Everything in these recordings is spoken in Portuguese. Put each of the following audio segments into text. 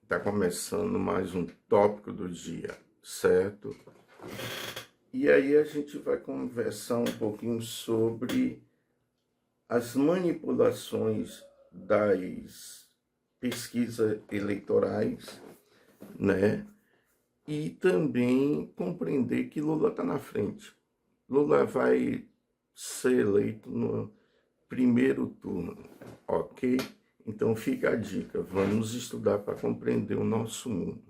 Está começando mais um tópico do dia, certo? E aí a gente vai conversar um pouquinho sobre as manipulações das pesquisas eleitorais, né? E também compreender que Lula está na frente. Lula vai ser eleito no primeiro turno, ok? Então fica a dica, vamos estudar para compreender o nosso mundo.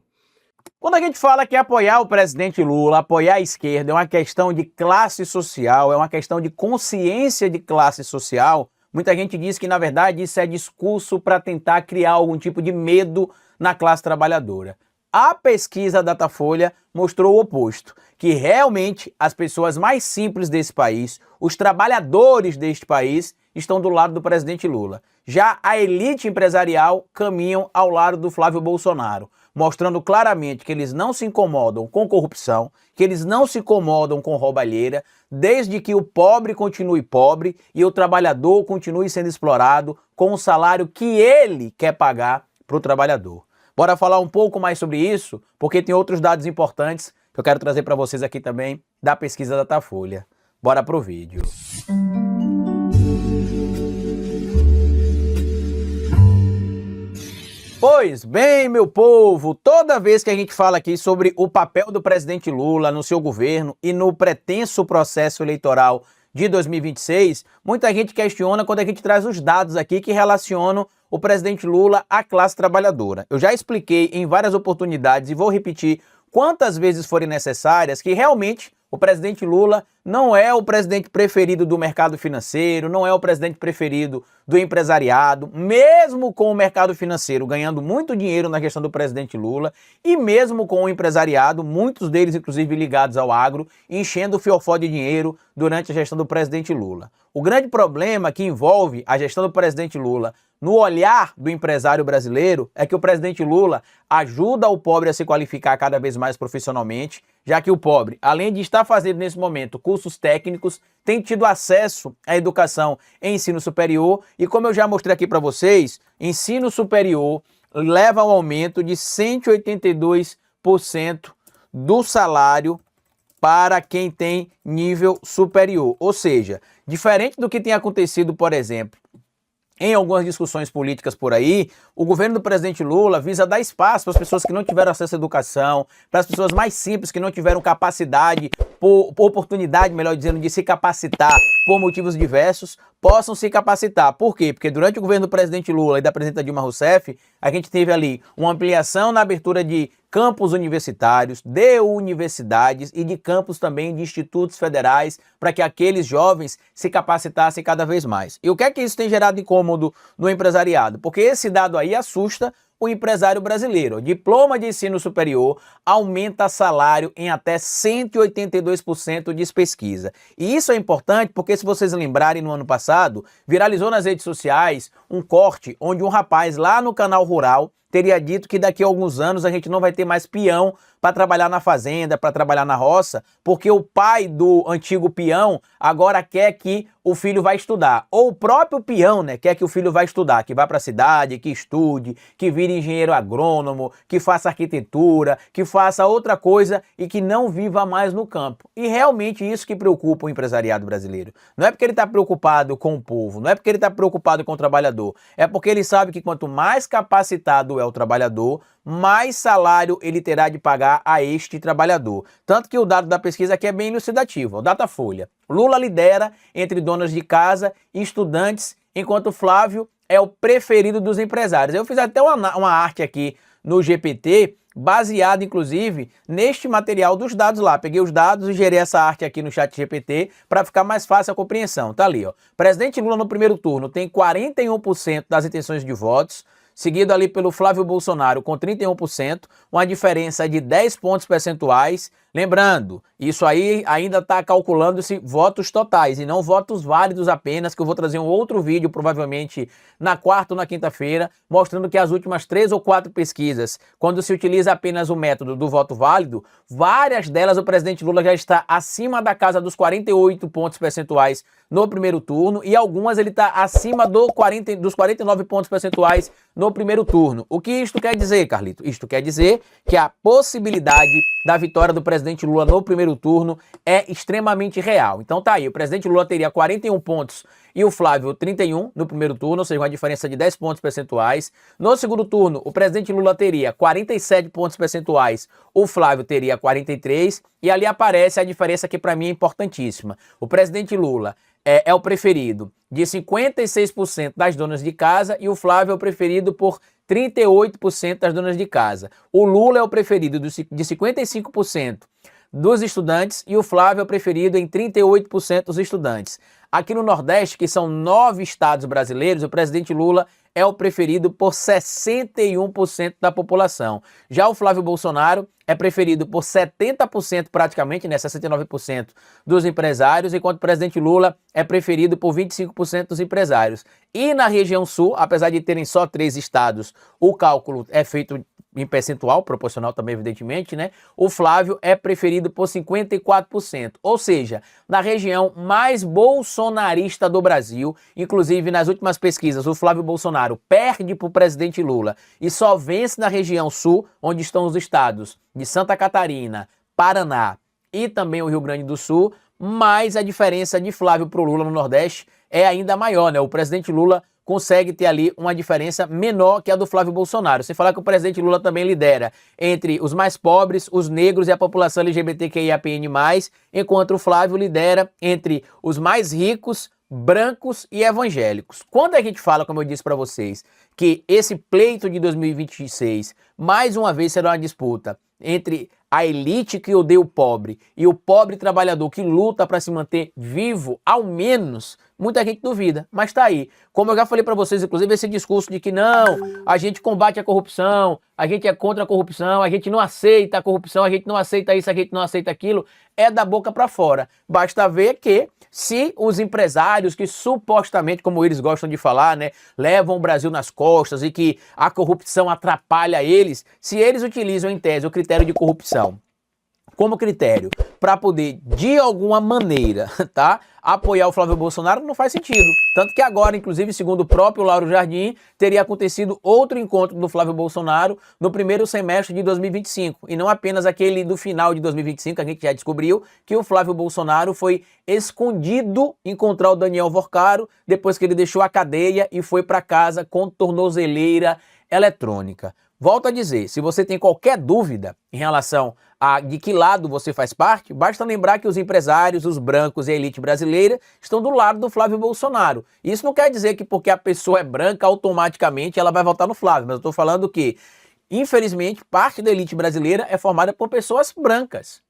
Quando a gente fala que apoiar o presidente Lula, apoiar a esquerda é uma questão de classe social, é uma questão de consciência de classe social, muita gente diz que, na verdade, isso é discurso para tentar criar algum tipo de medo na classe trabalhadora. A pesquisa Datafolha mostrou o oposto, que realmente as pessoas mais simples desse país, os trabalhadores deste país, estão do lado do presidente Lula. Já a elite empresarial caminham ao lado do Flávio Bolsonaro, mostrando claramente que eles não se incomodam com corrupção, que eles não se incomodam com roubalheira, desde que o pobre continue pobre e o trabalhador continue sendo explorado com o salário que ele quer pagar para o trabalhador. Bora falar um pouco mais sobre isso, porque tem outros dados importantes que eu quero trazer para vocês aqui também da pesquisa Datafolha. Bora pro vídeo. Pois bem, meu povo, toda vez que a gente fala aqui sobre o papel do presidente Lula no seu governo e no pretenso processo eleitoral de 2026, muita gente questiona quando a gente traz os dados aqui que relacionam o presidente Lula à classe trabalhadora. Eu já expliquei em várias oportunidades e vou repetir quantas vezes forem necessárias que realmente o presidente Lula não é o presidente preferido do mercado financeiro, não é o presidente preferido do empresariado, mesmo com o mercado financeiro ganhando muito dinheiro na gestão do presidente Lula e mesmo com o empresariado, muitos deles inclusive ligados ao agro, enchendo o fiofó de dinheiro durante a gestão do presidente Lula. O grande problema que envolve a gestão do presidente Lula no olhar do empresário brasileiro é que o presidente Lula ajuda o pobre a se qualificar cada vez mais profissionalmente, já que o pobre, além de estar fazendo nesse momento cursos técnicos, tem tido acesso à educação em ensino superior e, como eu já mostrei aqui para vocês, ensino superior leva ao aumento de 182% do salário para quem tem nível superior. Ou seja, diferente do que tem acontecido, por exemplo, em algumas discussões políticas por aí, o governo do presidente Lula visa dar espaço para as pessoas que não tiveram acesso à educação, para as pessoas mais simples que não tiveram capacidade, oportunidade, melhor dizendo, de se capacitar por motivos diversos, possam se capacitar. Por quê? Porque durante o governo do presidente Lula e da presidenta Dilma Rousseff, a gente teve ali uma ampliação na abertura de campos universitários, de universidades e de campos também de institutos federais para que aqueles jovens se capacitassem cada vez mais. E o que é que isso tem gerado incômodo no empresariado? Porque esse dado aí assusta o empresário brasileiro. O diploma de ensino superior aumenta salário em até 182%, diz pesquisa. E isso é importante porque, se vocês lembrarem, no ano passado, viralizou nas redes sociais um corte onde um rapaz lá no Canal Rural teria dito que daqui a alguns anos a gente não vai ter mais peão para trabalhar na fazenda, para trabalhar na roça, porque o pai do antigo peão agora quer que o filho vá estudar. Ou o próprio peão, né, quer que o filho vá estudar, que vá para a cidade, que estude, que vire engenheiro agrônomo, que faça arquitetura, que faça outra coisa e que não viva mais no campo. E realmente isso que preocupa o empresariado brasileiro. Não é porque ele está preocupado com o povo, não é porque ele está preocupado com o trabalhador, é porque ele sabe que quanto mais capacitado é o trabalhador, mais salário ele terá de pagar a este trabalhador. Tanto que o dado da pesquisa aqui é bem elucidativo. O Datafolha. Lula lidera entre donas de casa e estudantes, enquanto Flávio é o preferido dos empresários. Eu fiz até uma arte aqui no GPT, baseado inclusive neste material dos dados lá. Peguei os dados e gerei essa arte aqui no chat GPT para ficar mais fácil a compreensão. Tá ali, ó. Presidente Lula no primeiro turno tem 41% das intenções de votos, seguido ali pelo Flávio Bolsonaro com 31%, uma diferença de 10 pontos percentuais, Lembrando, isso aí ainda está calculando-se votos totais e não votos válidos apenas, que eu vou trazer um outro vídeo, provavelmente na quarta ou na quinta-feira, mostrando que as últimas 3 ou 4 pesquisas, quando se utiliza apenas o método do voto válido, várias delas o presidente Lula já está acima da casa dos 48 pontos percentuais no primeiro turno e algumas ele está acima dos 49 pontos percentuais no primeiro turno. O que isto quer dizer, Carlito? Isto quer dizer que a possibilidade da vitória do presidente Lula no primeiro turno é extremamente real. Então tá aí, o presidente Lula teria 41 pontos e o Flávio 31 no primeiro turno, ou seja, uma diferença de 10 pontos percentuais. No segundo turno, o presidente Lula teria 47 pontos percentuais, o Flávio teria 43, e ali aparece a diferença que para mim é importantíssima. O presidente Lula é o preferido de 56% das donas de casa e o Flávio é o preferido por 38% das donas de casa. O Lula é o preferido de 55% dos estudantes e o Flávio é o preferido em 38% dos estudantes. Aqui no Nordeste, que são 9 estados brasileiros, o presidente Lula é o preferido por 61% da população. Já o Flávio Bolsonaro é preferido por 70% praticamente, né, 69% dos empresários, enquanto o presidente Lula é preferido por 25% dos empresários. E na região sul, apesar de terem só 3 estados, o cálculo é feito em percentual, proporcional também, evidentemente, né? O Flávio é preferido por 54%. Ou seja, na região mais bolsonarista do Brasil, inclusive nas últimas pesquisas, o Flávio Bolsonaro perde para o presidente Lula e só vence na região sul, onde estão os estados de Santa Catarina, Paraná e também o Rio Grande do Sul, mas a diferença de Flávio para o Lula no Nordeste é ainda maior, né? O presidente Lula consegue ter ali uma diferença menor que a do Flávio Bolsonaro. Sem falar que o presidente Lula também lidera entre os mais pobres, os negros e a população LGBTQIAPN+, enquanto o Flávio lidera entre os mais ricos, brancos e evangélicos. Quando a gente fala, como eu disse para vocês, que esse pleito de 2026, mais uma vez será uma disputa entre a elite que odeia o pobre e o pobre trabalhador que luta para se manter vivo, ao menos, muita gente duvida, mas tá aí. Como eu já falei para vocês, inclusive, esse discurso de que não, a gente combate a corrupção, a gente é contra a corrupção, a gente não aceita a corrupção, a gente não aceita isso, a gente não aceita aquilo, é da boca para fora. Basta ver que se os empresários que supostamente, como eles gostam de falar, né, levam o Brasil nas costas e que a corrupção atrapalha eles, se eles utilizam em tese o critério de corrupção como critério para poder, de alguma maneira, tá, apoiar o Flávio Bolsonaro, não faz sentido. Tanto que agora, inclusive, segundo o próprio Lauro Jardim, teria acontecido outro encontro do Flávio Bolsonaro no primeiro semestre de 2025. E não apenas aquele do final de 2025, a gente já descobriu que o Flávio Bolsonaro foi escondido encontrar o Daniel Vorcaro depois que ele deixou a cadeia e foi para casa com tornozeleira eletrônica. Volto a dizer, se você tem qualquer dúvida em relação a de que lado você faz parte, basta lembrar que os empresários, os brancos e a elite brasileira estão do lado do Flávio Bolsonaro. Isso não quer dizer que porque a pessoa é branca, automaticamente ela vai votar no Flávio, mas eu estou falando que, infelizmente, parte da elite brasileira é formada por pessoas brancas.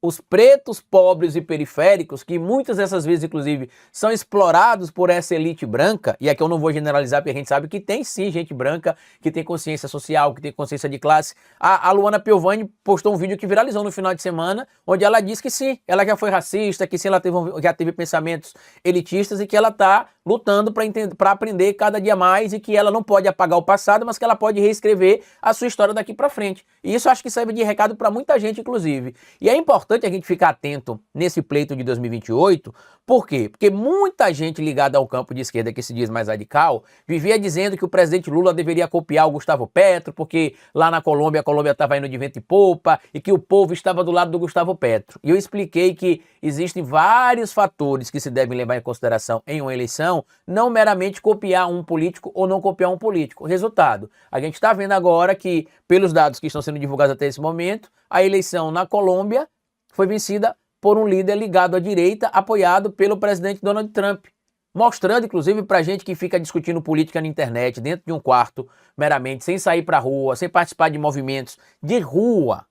Os pretos, pobres e periféricos, que muitas dessas vezes, inclusive, são explorados por essa elite branca, e aqui eu não vou generalizar, porque a gente sabe que tem sim gente branca que tem consciência social, que tem consciência de classe. A Luana Piovani postou um vídeo que viralizou no final de semana, onde ela diz que sim, ela já foi racista, que sim, ela já teve pensamentos elitistas e que ela está lutando para aprender cada dia mais e que ela não pode apagar o passado, mas que ela pode reescrever a sua história daqui para frente. E isso acho que serve de recado para muita gente, inclusive. E é importante a gente ficar atento nesse pleito de 2028, por quê? Porque muita gente ligada ao campo de esquerda, que se diz mais radical, vivia dizendo que o presidente Lula deveria copiar o Gustavo Petro, porque lá na Colômbia, a Colômbia estava indo de vento e popa, e que o povo estava do lado do Gustavo Petro. E eu expliquei que existem vários fatores que se devem levar em consideração em uma eleição, não meramente copiar um político ou não copiar um político. Resultado, a gente está vendo agora que, pelos dados que estão sendo divulgados até esse momento, a eleição na Colômbia foi vencida por um líder ligado à direita, apoiado pelo presidente Donald Trump. Mostrando, inclusive, pra gente que fica discutindo política na internet, dentro de um quarto, meramente, sem sair pra rua, sem participar de movimentos de rua,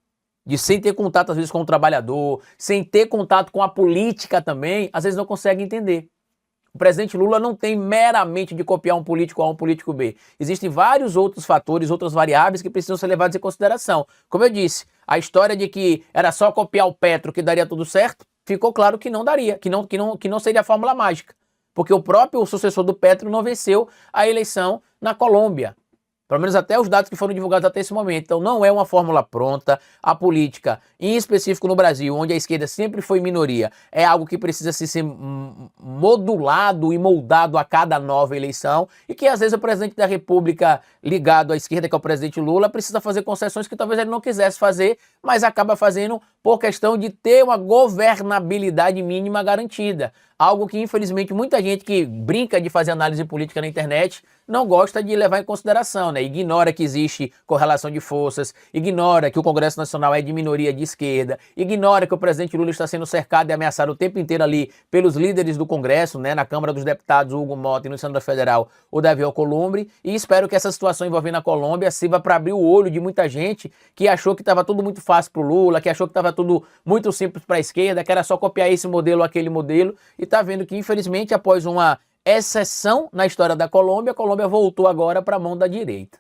sem ter contato, às vezes, com o trabalhador, sem ter contato com a política também, às vezes não consegue entender. O presidente Lula não tem meramente de copiar um político A, um político B. Existem vários outros fatores, outras variáveis que precisam ser levados em consideração. Como eu disse, a história de que era só copiar o Petro que daria tudo certo, ficou claro que não daria, que não seria a fórmula mágica. Porque o próprio sucessor do Petro não venceu a eleição na Colômbia. Pelo menos até os dados que foram divulgados até esse momento. Então não é uma fórmula pronta. A política, em específico no Brasil, onde a esquerda sempre foi minoria, é algo que precisa ser modulado e moldado a cada nova eleição e que às vezes o presidente da República, ligado à esquerda, que é o presidente Lula, precisa fazer concessões que talvez ele não quisesse fazer, mas acaba fazendo por questão de ter uma governabilidade mínima garantida. Algo que, infelizmente, muita gente que brinca de fazer análise política na internet não gosta de levar em consideração, né? Ignora que existe correlação de forças, ignora que o Congresso Nacional é de minoria de esquerda, ignora que o presidente Lula está sendo cercado e ameaçado o tempo inteiro ali pelos líderes do Congresso, né? Na Câmara dos Deputados, o Hugo Mota, e no Senado Federal, o Davi Alcolumbre, e espero que essa situação envolvendo a Colômbia sirva para abrir o olho de muita gente que achou que estava tudo muito fácil para o Lula, que achou que estava tudo muito simples para a esquerda, que era só copiar esse modelo ou aquele modelo, e está vendo que, infelizmente, após uma exceção na história da Colômbia, a Colômbia voltou agora para a mão da direita.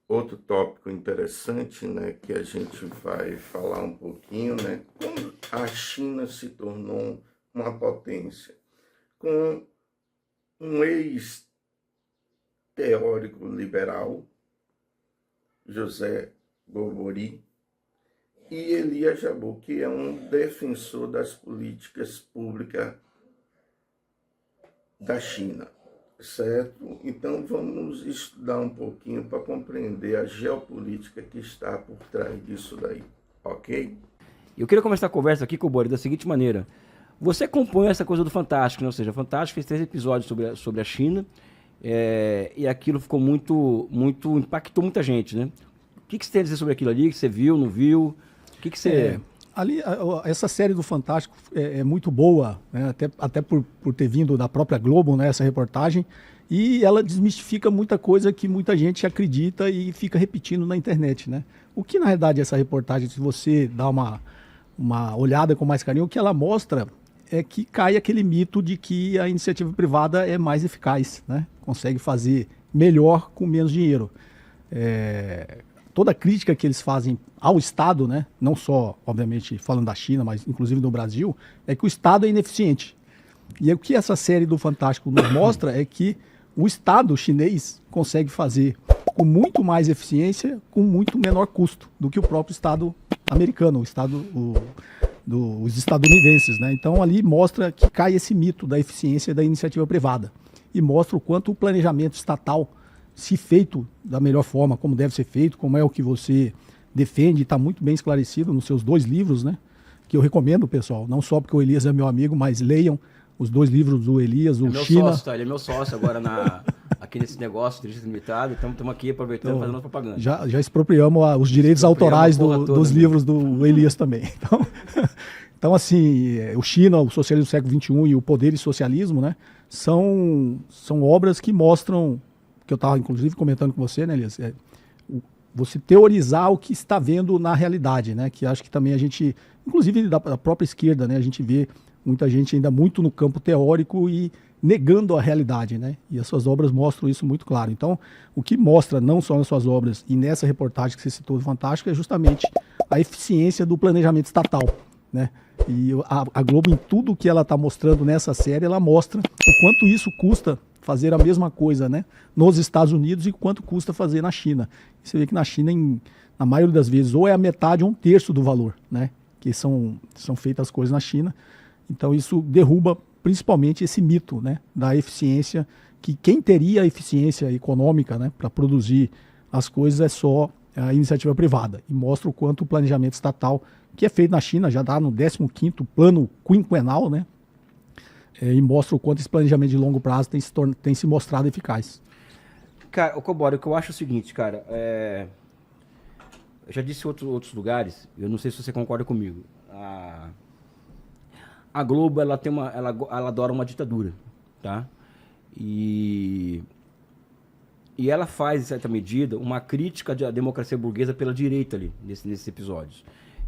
Outro tópico interessante, né, que a gente vai falar um pouquinho, né, como a China se tornou uma potência, com um ex-teórico liberal, José Gobori, e Elias Jabbour, que é um defensor das políticas públicas da China, certo? Então vamos estudar um pouquinho para compreender a geopolítica que está por trás disso daí, ok? Eu queria começar a conversa aqui com o Boris da seguinte maneira. Você acompanha essa coisa do Fantástico, né? Ou seja, o Fantástico fez 3 episódios sobre a China, e aquilo ficou impactou muita gente, né? O que você tem a dizer sobre aquilo ali? Que você viu, não viu? O que você... Essa série do Fantástico é muito boa, né? Até por ter vindo da própria Globo, né, essa reportagem, e ela desmistifica muita coisa que muita gente acredita e fica repetindo na internet, né? O que na verdade essa reportagem, se você dá uma olhada com mais carinho, o que ela mostra é que cai aquele mito de que a iniciativa privada é mais eficaz, né? Consegue fazer melhor com menos dinheiro. Toda a crítica que eles fazem ao Estado, né, não só, obviamente, falando da China, mas inclusive do Brasil, é que o Estado é ineficiente. E o que essa série do Fantástico nos mostra é que o Estado chinês consegue fazer com muito mais eficiência, com muito menor custo do que o próprio Estado americano, os estadunidenses, né? Então ali mostra que cai esse mito da eficiência da iniciativa privada e mostra o quanto o planejamento estatal, se feito da melhor forma, como deve ser feito, como é o que você defende, está muito bem esclarecido nos seus 2 livros, né? Que eu recomendo, pessoal, não só porque o Elias é meu amigo, mas leiam os 2 livros do Elias, o China... Sócio, tá? Ele é meu sócio agora aqui nesse negócio, Direito Limitado, estamos aqui aproveitando, então, fazendo propaganda. Já expropriamos os direitos autorais dos livros do Elias também. Então, assim, o China, o Socialismo do Século XXI e o Poder e Socialismo, né? São obras que mostram, que eu estava inclusive comentando com você, né, Elias? Você teorizar o que está vendo na realidade, né? Que acho que também a gente, inclusive da própria esquerda, né? A gente vê muita gente ainda muito no campo teórico e negando a realidade, né? E as suas obras mostram isso muito claro. Então, o que mostra, não só nas suas obras e nessa reportagem que você citou, Fantástico, é justamente a eficiência do planejamento estatal, né? E a Globo, em tudo que ela está mostrando nessa série, ela mostra o quanto isso custa fazer a mesma coisa, né, nos Estados Unidos e quanto custa fazer na China. E você vê que na China, na maioria das vezes, ou é a metade ou 1/3 do valor, né, que são feitas as coisas na China. Então isso derruba principalmente esse mito, né, da eficiência, que quem teria a eficiência econômica, né, para produzir as coisas é só a iniciativa privada. E mostra o quanto o planejamento estatal, que é feito na China, já dá no 15º plano quinquenal, né, e mostra o quanto esse planejamento de longo prazo tem se mostrado eficaz. Cara, o Cobora, o que eu acho é o seguinte, cara, eu já disse em outros lugares, eu não sei se você concorda comigo, a Globo, ela adora uma ditadura, tá? E ela faz, em certa medida, uma crítica à democracia burguesa pela direita ali, nesses episódios.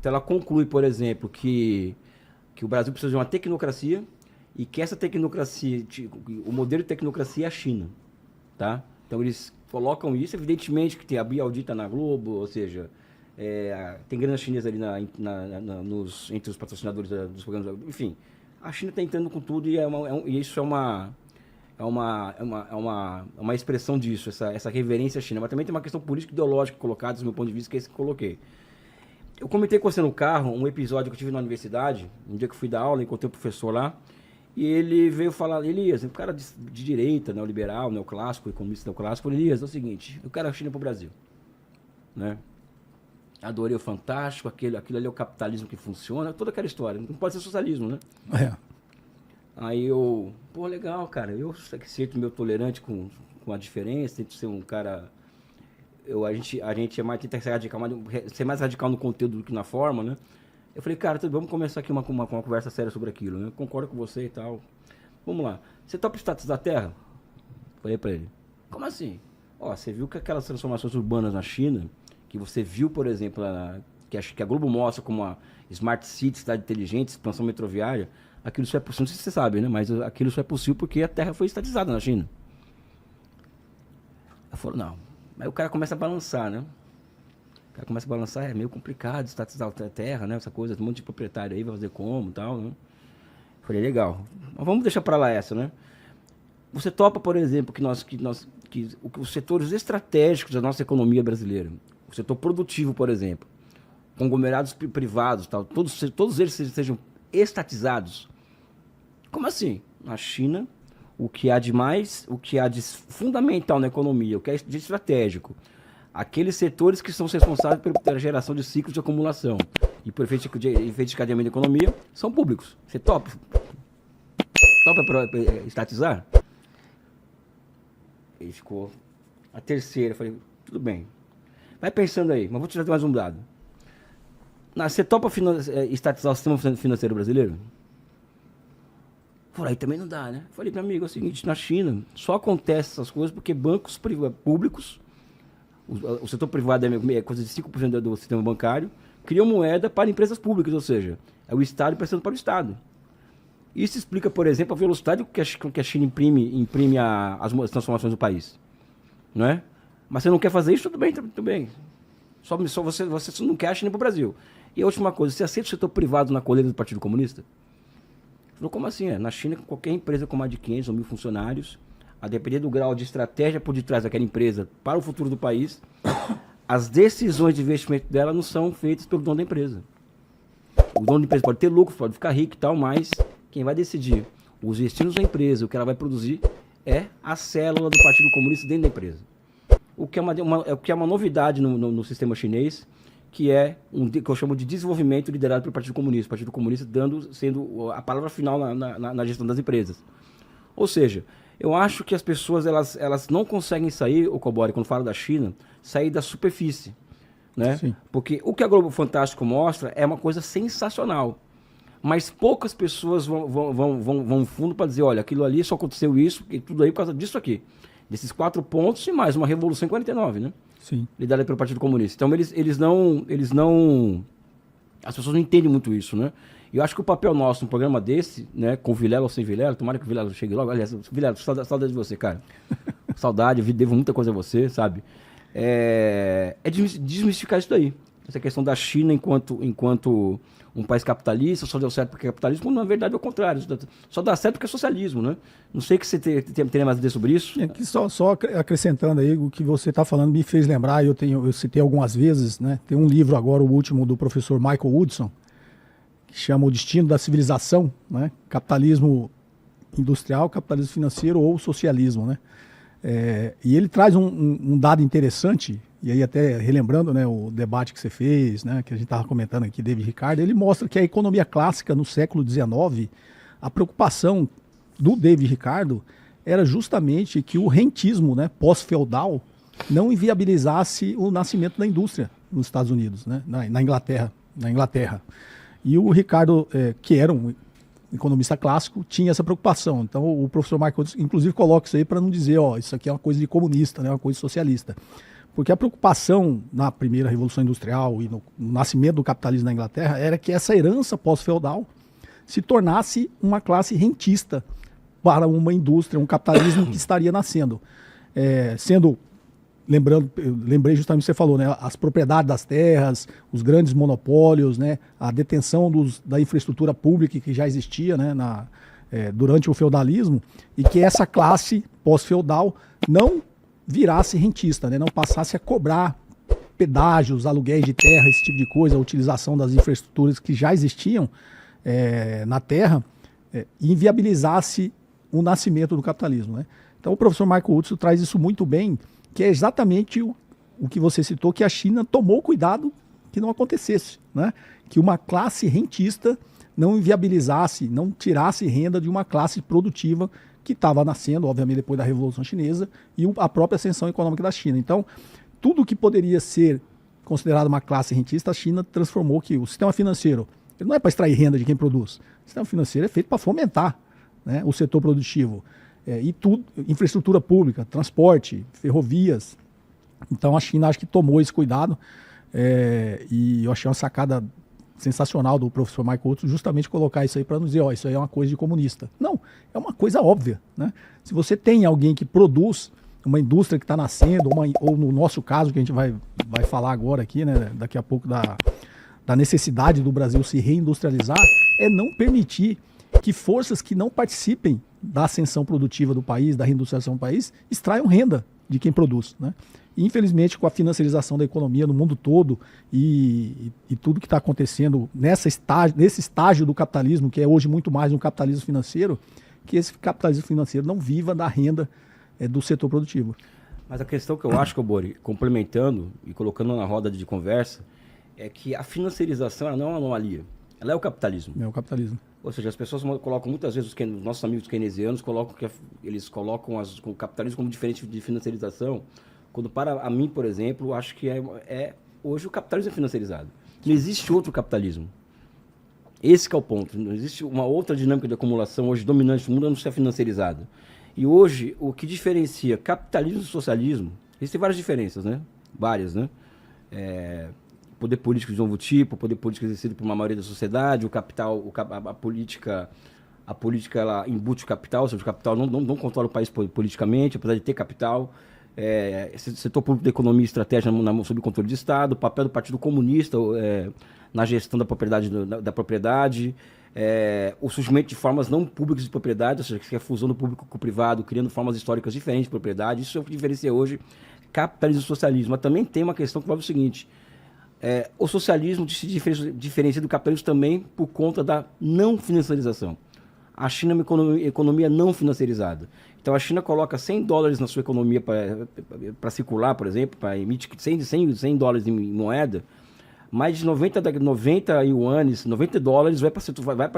Então ela conclui, por exemplo, que o Brasil precisa de uma tecnocracia e que essa tecnocracia, o modelo de tecnocracia é a China, tá? Então eles colocam isso, evidentemente que tem a Biaudita na Globo, ou seja, tem granas chinesas ali entre os patrocinadores dos programas, enfim, a China está entrando com tudo e isso é uma expressão disso, essa reverência à China, mas também tem uma questão política e ideológica colocada, do meu ponto de vista, que é esse que eu coloquei. Eu comentei com você no carro um episódio que eu tive na universidade, um dia que eu fui dar aula, encontrei um professor lá, e ele veio falar, Elias, um cara de direita, neoliberal, neoclássico, economista neoclássico, falou, Elias, é o seguinte, eu quero a China para o Brasil, né? Adorei o Fantástico, aquilo ali é o capitalismo que funciona, toda aquela história, não pode ser socialismo, né? Aí eu, pô, legal, cara, eu sinto meu tolerante com a diferença, tento ser um cara... A gente tenta ser mais radical no conteúdo do que na forma, né? Eu falei, cara, vamos começar aqui uma conversa séria sobre aquilo, né? Eu concordo com você e tal. Vamos lá. Você topa status da Terra? Falei pra ele. Como assim? Ó, você viu que aquelas transformações urbanas na China, que você viu, por exemplo, que a Globo mostra como a Smart City, cidade inteligente, expansão metroviária, aquilo só é possível, não sei se você sabe, né? Mas aquilo só é possível porque a Terra foi estatizada na China. Eu falei, não. Aí o cara começa a balançar, né? O cara começa a balançar, é meio complicado estatizar a terra, né? Essa coisa, um monte de proprietário aí, vai fazer como e tal, né? Falei, legal. Mas vamos deixar pra lá essa, né? Você topa, por exemplo, que os setores estratégicos da nossa economia brasileira, o setor produtivo, por exemplo, conglomerados privados, tal, todos eles sejam estatizados. Como assim? Na China, o que há de fundamental na economia, o que é de estratégico, aqueles setores que são responsáveis pela geração de ciclos de acumulação e por efeito de cadeamento da economia, são públicos. Você topa para estatizar? Ele ficou a terceira. Eu falei, tudo bem. Vai pensando aí, mas vou te dar mais um dado. Você topa estatizar o sistema financeiro brasileiro? Falei, aí também não dá, né? Falei, meu amigo, é o seguinte, na China só acontece essas coisas porque bancos públicos, o setor privado é coisa de 5% do sistema bancário, criam moeda para empresas públicas, ou seja, é o Estado emprestando para o Estado. Isso explica, por exemplo, a velocidade com que a China imprime as transformações do país. Não é? Mas você não quer fazer isso? Tudo bem. Só você não quer a China para o Brasil. E a última coisa, você aceita o setor privado na coleira do Partido Comunista? Falou, como assim? Na China, qualquer empresa com mais de 500 ou 1.000 funcionários, a depender do grau de estratégia por detrás daquela empresa para o futuro do país, as decisões de investimento dela não são feitas pelo dono da empresa. O dono da empresa pode ter lucro, pode ficar rico e tal, mas quem vai decidir os destinos da empresa, o que ela vai produzir, é a célula do Partido Comunista dentro da empresa. O que é uma novidade no sistema chinês, que eu chamo de desenvolvimento liderado pelo Partido Comunista. O Partido Comunista sendo a palavra final na gestão das empresas. Ou seja, eu acho que as pessoas elas não conseguem sair, o Cobori, quando fala da China, sair da superfície. Né? Sim. Porque o que a Globo Fantástico mostra é uma coisa sensacional. Mas poucas pessoas vão fundo para dizer, olha, aquilo ali só aconteceu isso, e tudo aí por causa disso aqui. Desses 4 pontos e mais uma revolução em 49, né? Sim. Liderada pelo Partido Comunista. Então eles não... As pessoas não entendem muito isso, né? E eu acho que o papel nosso num programa desse, né? Com Vilela ou sem Vilela, tomara que o Vilela chegue logo. Aliás, Vilela, saudade de você, cara. Saudade, eu devo muita coisa a você, sabe? É desmistificar isso daí. Essa questão da China enquanto um país capitalista, só deu certo porque é capitalismo, quando na verdade é o contrário. Só dá certo porque é socialismo, né? Não sei que você tem mais a dizer sobre isso. Só acrescentando aí, o que você está falando me fez lembrar, eu citei algumas vezes, né? Tem um livro agora, o último, do professor Michael Woodson, que chama O Destino da Civilização, né? Capitalismo industrial, capitalismo financeiro ou socialismo, né? E ele traz um dado interessante, e aí até relembrando, né, o debate que você fez, né, que a gente estava comentando aqui, David Ricardo, ele mostra que a economia clássica no século XIX, a preocupação do David Ricardo era justamente que o rentismo, né, pós-feudal não inviabilizasse o nascimento da indústria nos Estados Unidos, né, na Inglaterra. E o Ricardo, que era um economista clássico, tinha essa preocupação. Então o professor Marcos, inclusive, coloca isso aí para não dizer, ó, isso aqui é uma coisa de comunista, né, uma coisa socialista. Porque a preocupação na primeira Revolução Industrial e no nascimento do capitalismo na Inglaterra era que essa herança pós-feudal se tornasse uma classe rentista para uma indústria, um capitalismo que estaria nascendo. Lembrei justamente o que você falou, né? As propriedades das terras, os grandes monopólios, né? A detenção da infraestrutura pública que já existia, né? Durante o feudalismo, e que essa classe pós-feudal não virasse rentista, né? Não passasse a cobrar pedágios, aluguéis de terra, esse tipo de coisa, a utilização das infraestruturas que já existiam na terra, e inviabilizasse o nascimento do capitalismo, né? Então o professor Michael Hudson traz isso muito bem, que é exatamente o que você citou, que a China tomou cuidado que não acontecesse, né? Que uma classe rentista não inviabilizasse, não tirasse renda de uma classe produtiva que estava nascendo, obviamente, depois da Revolução Chinesa e a própria ascensão econômica da China. Então, tudo que poderia ser considerado uma classe rentista, a China transformou que o sistema financeiro ele não é para extrair renda de quem produz. O sistema financeiro é feito para fomentar, né, o setor produtivo. E tudo, infraestrutura pública, transporte, ferrovias. Então a China acho que tomou esse cuidado e eu achei uma sacada sensacional do professor Michael Hudson justamente colocar isso aí para nos dizer, ó, isso aí é uma coisa de comunista. Não, é uma coisa óbvia, né? Se você tem alguém que produz, uma indústria que está nascendo, ou no nosso caso, que a gente vai falar agora aqui, né, daqui a pouco da necessidade do Brasil se reindustrializar, é não permitir que forças que não participem da ascensão produtiva do país, da reindustrialização do país, extraiam renda de quem produz, né? E, infelizmente, com a financiarização da economia no mundo todo e tudo que está acontecendo nesse estágio do capitalismo, que é hoje muito mais um capitalismo financeiro, que esse capitalismo financeiro não viva da renda do setor produtivo. Mas a questão que eu acho, Bori, complementando e colocando na roda de conversa, é que a financiarização ela não é uma anomalia, ela é o capitalismo. É o capitalismo. Ou seja, as pessoas colocam muitas vezes, os nossos amigos keynesianos eles colocam o capitalismo como diferente de financiarização, quando para mim, por exemplo, acho que hoje o capitalismo é financiarizado. Não existe outro capitalismo. Esse que é o ponto. Não existe uma outra dinâmica de acumulação hoje dominante no mundo a não ser financiarizada. E hoje, o que diferencia capitalismo e socialismo, existem várias diferenças, né? Várias, né? Poder político de novo tipo, poder político exercido por uma maioria da sociedade, o capital, a política ela embute o capital, ou seja, o capital não controla o país politicamente, apesar de ter capital. Setor público da economia e estratégia sob controle de Estado, o papel do Partido Comunista na gestão da propriedade, o surgimento de formas não públicas de propriedade, ou seja, que é a fusão do público com o privado, criando formas históricas diferentes de propriedade. Isso é o que diferencia hoje capitalismo e socialismo. Mas também tem uma questão que é o seguinte: o socialismo se diferencia do capitalismo também por conta da não financiarização. A China é uma economia não financiarizada. Então a China coloca $100 na sua economia para circular, por exemplo, para emitir $100 em moeda, mais de 90 yuanes, $90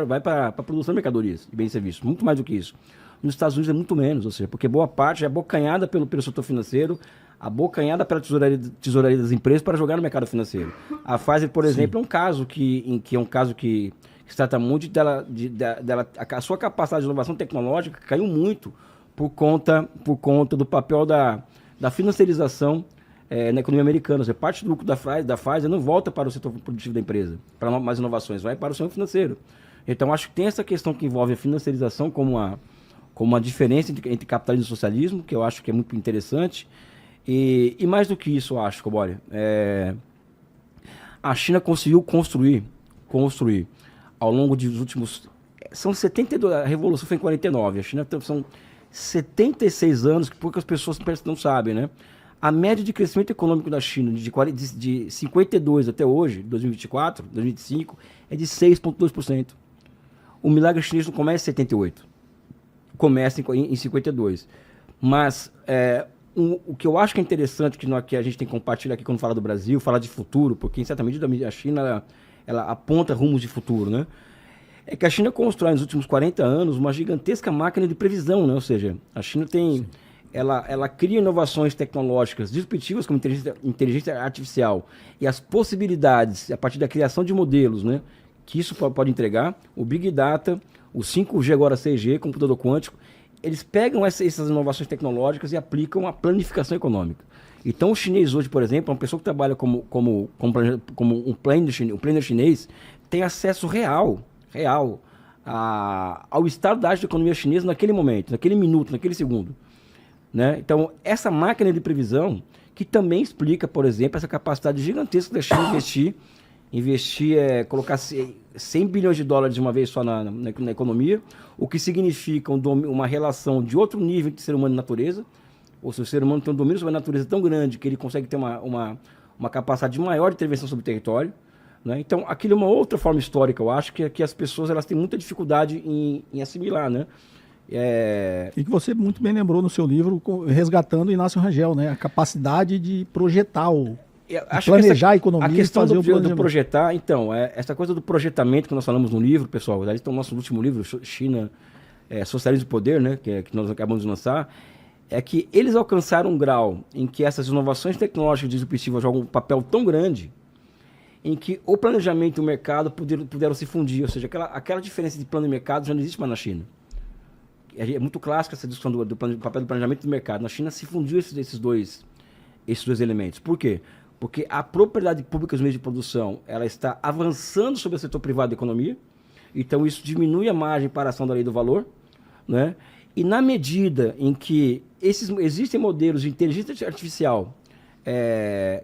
vai para a produção de mercadorias e bens e serviços, muito mais do que isso. Nos Estados Unidos é muito menos, ou seja, porque boa parte é abocanhada pelo setor financeiro, abocanhada pela tesouraria das empresas para jogar no mercado financeiro. A Pfizer, por exemplo, é um caso que se trata muito a sua capacidade de inovação tecnológica caiu muito por conta do papel da financiarização na economia americana. Ou seja, parte do lucro da Pfizer não volta para o setor produtivo da empresa, para mais inovações, vai para o setor financeiro. Então, acho que tem essa questão que envolve a financiarização como uma diferença entre capitalismo e socialismo, que eu acho que é muito interessante. E mais do que isso, eu acho, Cobori, a China conseguiu construir ao longo dos últimos... São 72, a Revolução foi em 49, a China são 76 anos, que poucas pessoas não sabem, né? A média de crescimento econômico da China de 52 até hoje, 2024, 2025, é de 6,2%. O milagre chinês não começa em 78, começa em 52. Mas o que eu acho que é interessante, que a gente tem que compartilhar aqui quando fala do Brasil, falar de futuro, porque em certa medida a China ela aponta rumos de futuro, né? É que a China constrói nos últimos 40 anos uma gigantesca máquina de previsão, né? Ou seja, a China ela cria inovações tecnológicas disruptivas como inteligência artificial e as possibilidades a partir da criação de modelos, né? Que isso pode entregar, o Big Data, o 5G agora 6G, computador quântico, eles pegam essas inovações tecnológicas e aplicam a planificação econômica. Então, o chinês hoje, por exemplo, uma pessoa que trabalha como um planner chinês, tem acesso real ao estado da arte da economia chinesa naquele momento, naquele minuto, naquele segundo. Né? Então, essa máquina de previsão, que também explica, por exemplo, essa capacidade gigantesca da China colocar 100 bilhões de dólares de uma vez só na economia, o que significa uma relação de outro nível de ser humano e natureza, ou seja, o ser humano tem um domínio sobre a natureza tão grande que ele consegue ter uma capacidade maior de intervenção sobre o território. Né? Então, aquilo é uma outra forma histórica, eu acho, que as pessoas elas têm muita dificuldade em assimilar, né? E que você muito bem lembrou no seu livro, resgatando Inácio Rangel, né? A capacidade de projetar, planejar a economia. A questão e fazer do projetar, então, essa coisa do projetamento que nós falamos no livro, pessoal, ali está o nosso último livro, China, Socialismo e Poder, né? Que nós acabamos de lançar, é que eles alcançaram um grau em que essas inovações tecnológicas disruptivas jogam um papel tão grande em que o planejamento e o mercado puderam se fundir, ou seja, aquela diferença de plano e mercado já não existe mais na China. É muito clássica essa discussão do papel do planejamento e do mercado. Na China se fundiu esses dois elementos. Por quê? Porque a propriedade pública dos meios de produção ela está avançando sobre o setor privado da economia, então isso diminui a margem para a ação da lei do valor, né? E na medida em que existem modelos de inteligência artificial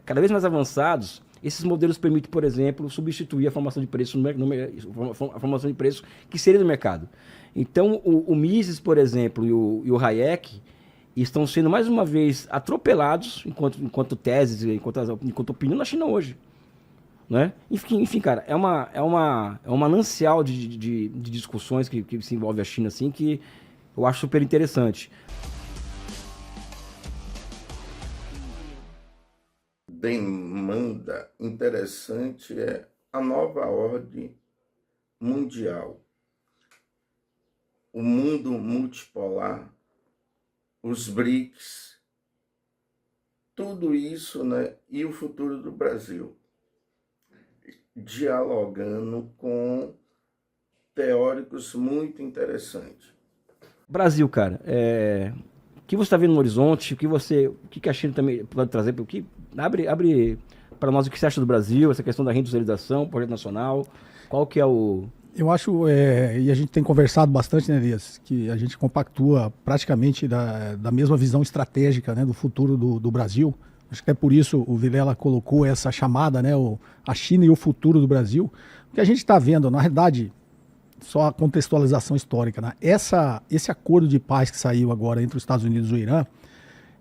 cada vez mais avançados, esses modelos permitem, por exemplo, substituir a formação de preço a formação de preço que seria do mercado. Então, o Mises, por exemplo, e o Hayek estão sendo, mais uma vez, atropelados enquanto teses, enquanto opinião na China hoje. Né? Enfim, cara, é uma manancial de discussões que se envolve a China, assim, que eu acho super interessante. Demanda interessante é a nova ordem mundial, o mundo multipolar, os BRICS, tudo isso, né? E o futuro do Brasil, dialogando com teóricos muito interessantes. Brasil, cara, o que você está vendo no horizonte, o que a China também pode trazer, abre para nós o que você acha do Brasil, essa questão da reindustrialização, projeto nacional, qual que é o... Eu acho, e a gente tem conversado bastante, né, Elias, que a gente compactua praticamente da mesma visão estratégica, né, do futuro do Brasil. Acho que é por isso o Vilela colocou essa chamada, né, a China e o futuro do Brasil. O que a gente está vendo, na realidade, só a contextualização histórica, né? Esse acordo de paz que saiu agora entre os Estados Unidos e o Irã,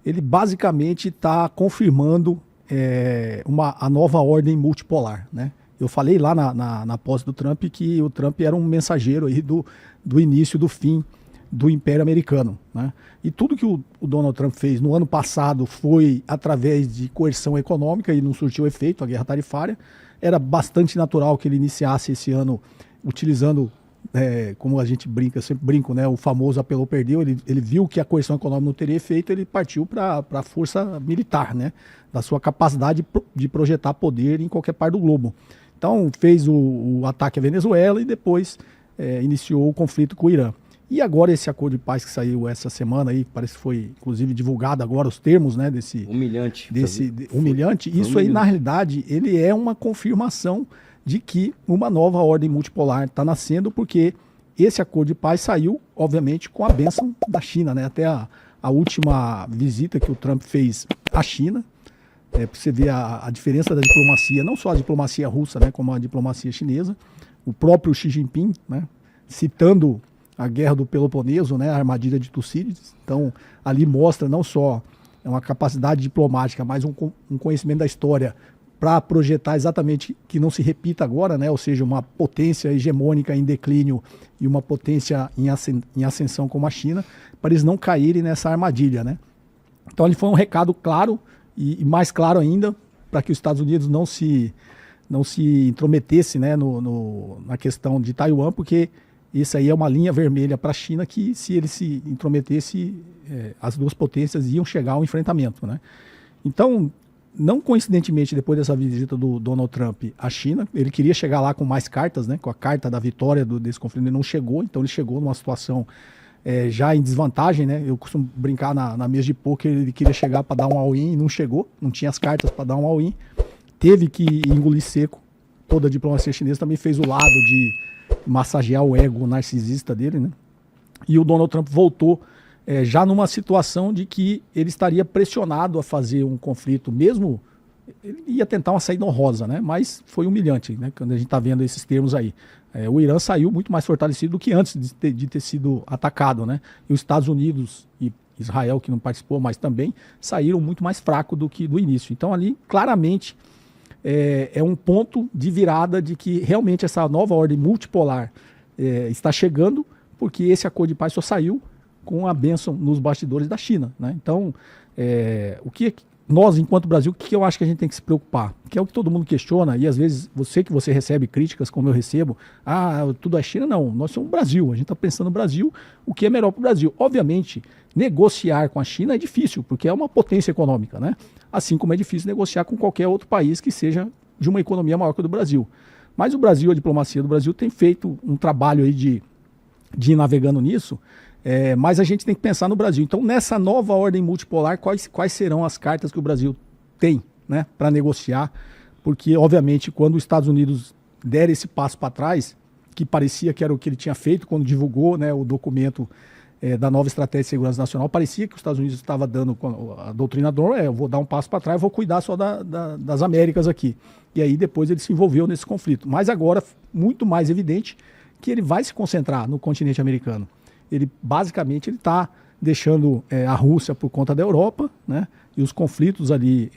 ele basicamente está confirmando a nova ordem multipolar, né? Eu falei lá na posse do Trump que o Trump era um mensageiro aí do início, do fim do Império Americano, né? E tudo que o Donald Trump fez no ano passado foi através de coerção econômica e não surtiu efeito, a guerra tarifária. Era bastante natural que ele iniciasse esse ano utilizando, como a gente brinca, eu sempre brinco, né, o famoso apelo ou perdeu. Ele viu que a coerção econômica não teria efeito, ele partiu para a força militar, né, da sua capacidade de projetar poder em qualquer parte do globo. Então fez o ataque à Venezuela e depois iniciou o conflito com o Irã. E agora esse acordo de paz que saiu essa semana aí, parece que foi inclusive divulgado agora os termos, né, desse humilhante. Humilhante. Isso aí, na realidade, ele é uma confirmação de que uma nova ordem multipolar está nascendo, porque esse acordo de paz saiu, obviamente, com a bênção da China, né? Até a última visita que o Trump fez à China, para você ver a diferença da diplomacia, não só a diplomacia russa, né, como a diplomacia chinesa. O próprio Xi Jinping, né, citando a guerra do Peloponeso, né, a armadilha de Tucídides. Então, ali mostra não só uma capacidade diplomática, mas um conhecimento da história para projetar exatamente que não se repita agora, né, ou seja, uma potência hegemônica em declínio e uma potência em ascensão como a China, para eles não caírem nessa armadilha, né. Então, ali foi um recado claro e mais claro ainda para que os Estados Unidos não se intrometesse, né, na questão de Taiwan, porque isso aí é uma linha vermelha para a China que, se ele se intrometesse, as duas potências iam chegar ao enfrentamento, né? Então, não coincidentemente, depois dessa visita do Donald Trump à China, ele queria chegar lá com mais cartas, né? Com a carta da vitória desse conflito, ele não chegou, então ele chegou numa situação já em desvantagem, né? Eu costumo brincar na mesa de pôquer, ele queria chegar para dar um all-in e não chegou, não tinha as cartas para dar um all-in, teve que engolir seco. Toda a diplomacia chinesa também fez o lado de massagear o ego narcisista dele, né? E o Donald Trump voltou já numa situação de que ele estaria pressionado a fazer um conflito, mesmo ele ia tentar uma saída honrosa, né? Mas foi humilhante, né? Quando a gente está vendo esses termos aí. O Irã saiu muito mais fortalecido do que antes de ter sido atacado, né? E os Estados Unidos e Israel, que não participou, mas também saíram muito mais fracos do que do início. Então ali, claramente, é um ponto de virada de que realmente essa nova ordem multipolar está chegando, porque esse acordo de paz só saiu com a bênção nos bastidores da China, né? Então, o que nós, enquanto Brasil, o que eu acho que a gente tem que se preocupar? Que é o que todo mundo questiona, e às vezes você recebe críticas, como eu recebo, tudo é China, não, nós somos o Brasil, a gente está pensando no Brasil, o que é melhor para o Brasil. Obviamente, negociar com a China é difícil, porque é uma potência econômica, né? Assim como é difícil negociar com qualquer outro país que seja de uma economia maior que a do Brasil. Mas o Brasil, a diplomacia do Brasil tem feito um trabalho aí de ir navegando nisso, mas a gente tem que pensar no Brasil. Então, nessa nova ordem multipolar, quais serão as cartas que o Brasil tem, né, para negociar? Porque, obviamente, quando os Estados Unidos der esse passo para trás, que parecia que era o que ele tinha feito quando divulgou, né, o documento da nova estratégia de segurança nacional, parecia que os Estados Unidos estava dando a doutrina Monroe, eu vou dar um passo para trás, vou cuidar só das Américas aqui. E aí depois ele se envolveu nesse conflito. Mas agora, muito mais evidente que ele vai se concentrar no continente americano. Ele basicamente está deixando a Rússia por conta da Europa, né, e os conflitos ali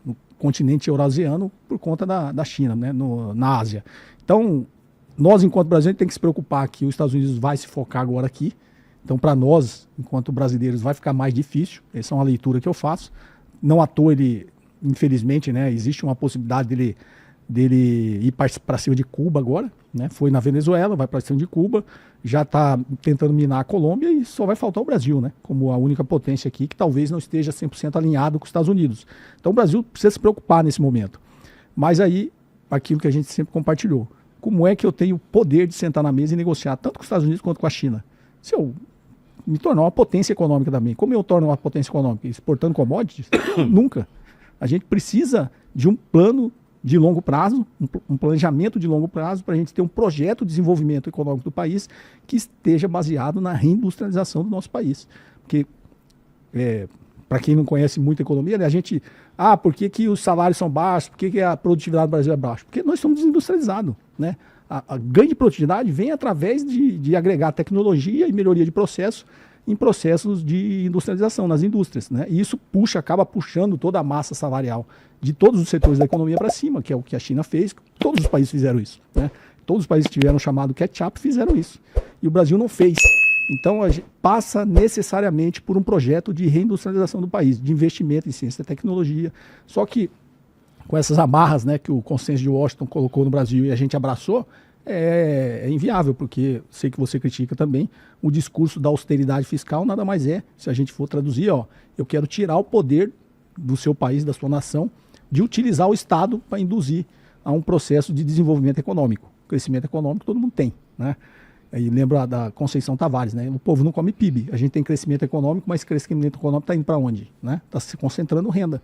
no continente eurasiano por conta da China, né, na Ásia. Então, nós, enquanto Brasil, a gente tem que se preocupar que os Estados Unidos vai se focar agora aqui. Então, para nós, enquanto brasileiros, vai ficar mais difícil. Essa é uma leitura que eu faço. Não à toa ele, infelizmente, né, existe uma possibilidade dele ir para cima de Cuba agora, né? Foi na Venezuela, vai para cima de Cuba, já está tentando minar a Colômbia e só vai faltar o Brasil, né? Como a única potência aqui que talvez não esteja 100% alinhado com os Estados Unidos. Então o Brasil precisa se preocupar nesse momento. Mas aí, aquilo que a gente sempre compartilhou, como é que eu tenho o poder de sentar na mesa e negociar tanto com os Estados Unidos quanto com a China? Se eu me tornar uma potência econômica também, como eu torno uma potência econômica? Exportando commodities? Nunca. A gente precisa de um plano de longo prazo, um planejamento de longo prazo para a gente ter um projeto de desenvolvimento econômico do país que esteja baseado na reindustrialização do nosso país. Porque, para quem não conhece muito economia, né, a gente... por que os salários são baixos? Por que a produtividade do Brasil é baixa? Porque nós somos desindustrializados, né? A ganho de produtividade vem através de agregar tecnologia e melhoria de processo em processos de industrialização nas indústrias, né? E isso acaba puxando toda a massa salarial de todos os setores da economia para cima, que é o que a China fez. Todos os países fizeram isso, né? Todos os países que tiveram chamado catch-up fizeram isso. E o Brasil não fez. Então, a gente passa necessariamente por um projeto de reindustrialização do país, de investimento em ciência e tecnologia. Só que, com essas amarras, né, que o consenso de Washington colocou no Brasil e a gente abraçou, é inviável, porque sei que você critica também, o discurso da austeridade fiscal nada mais se a gente for traduzir, eu quero tirar o poder do seu país, da sua nação, de utilizar o Estado para induzir a um processo de desenvolvimento econômico. Crescimento econômico todo mundo tem, né? Aí lembra da Conceição Tavares, né? O povo não come PIB, a gente tem crescimento econômico, mas crescimento econômico está indo para onde, né? Está se concentrando renda.